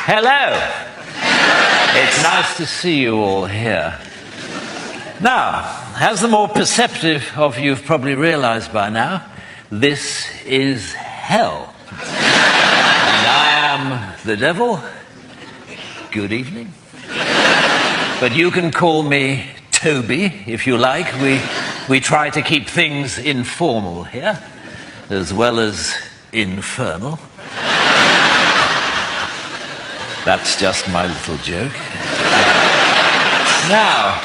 Hello. It's nice to see you all here. Now, as the more perceptive of you have probably realized by now, this is hell. And I am the devil. Good evening. But you can call me Toby, if you like. We try to keep things informal here, as well as infernal. That's just my little joke. Now,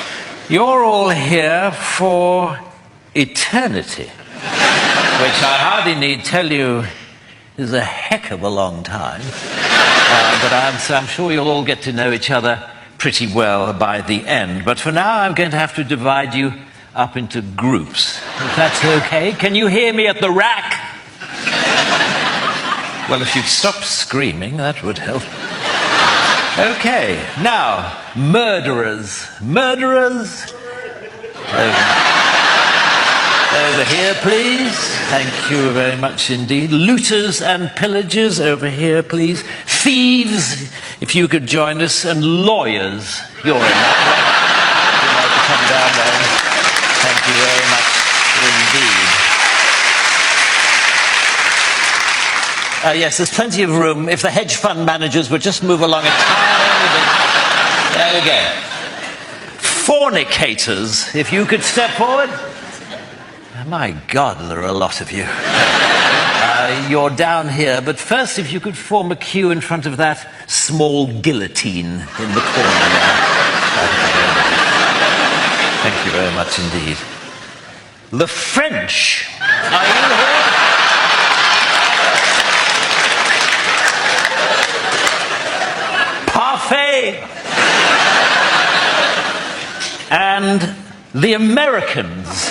you're all here for eternity, which I hardly need tell you is a heck of a long time. But I'm sure you'll all get to know each other pretty well by the end. But for now, I'm going to have to divide you up into groups, if that's okay. Can you hear me at the rack? Well, if you'd stop screaming, that would help. Okay, now, murderers. Murderers? Over here, please. Thank you very much indeed. Looters and pillagers, over here, please. Thieves, if you could join us. And lawyers, you're in that way. You'd like to come down there. Thank you very much indeed. Yes, there's plenty of room. If the hedge fund managers would just move along a tiny bit. There we go. Fornicators, if you could step forward. My God, there are a lot of you. You're down here, but first if you could form a queue in front of that small guillotine in the corner there. Thank you very much indeed. The French, are you here? Parfait. And the Americans.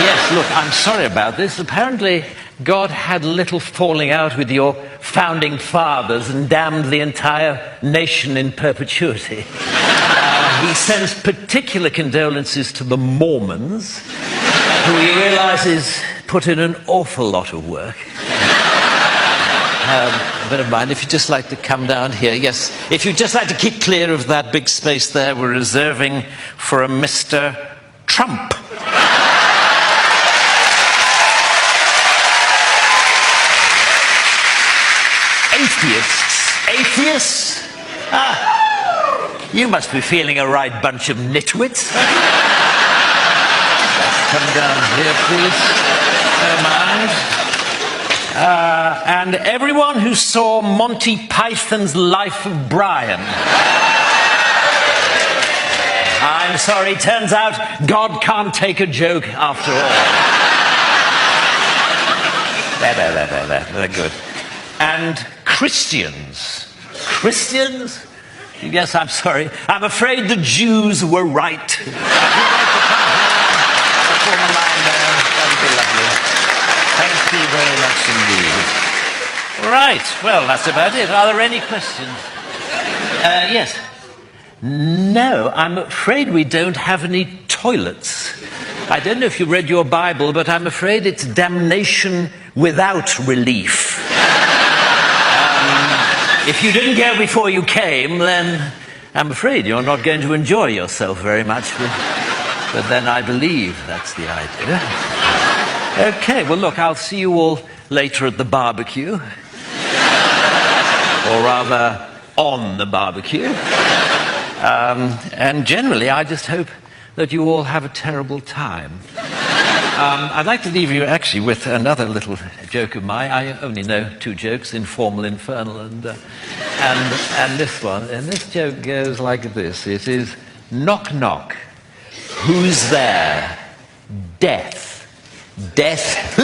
Yes, look, I'm sorry about this. Apparently, God had a little falling out with your founding fathers and damned the entire nation in perpetuity. He sends particular condolences to the Mormons, who he realizes put in an awful lot of work. But never mind, if you'd just like to come down here. Yes, if you'd just like to keep clear of that big space there, we're reserving for a Mr. Trump. Atheists. Atheists? Ah, you must be feeling a right bunch of nitwits. Come down here, please. Don't mind. And everyone who saw Monty Python's Life of Brian. I'm sorry, turns out God can't take a joke after all. There, good. And Christians. Christians? Yes, I'm sorry. I'm afraid the Jews were right. If you'd like to come here, form a line there, that would be lovely. Thank you very much indeed. Right, well, that's about it. Are there any questions? Yes. No, I'm afraid we don't have any toilets. I don't know if you read your Bible, but I'm afraid it's damnation without relief. If you didn't go before you came, then I'm afraid you're not going to enjoy yourself very much. But then I believe that's the idea. Okay, well, look, I'll see you all later at the barbecue. Or rather, on the barbecue. And generally, I just hope that you all have a terrible time. I'd like to leave you actually with another little joke of mine. I only know two jokes, informal, infernal, and this one. And this joke goes like this. It is, knock, knock. Who's there? Death. Death.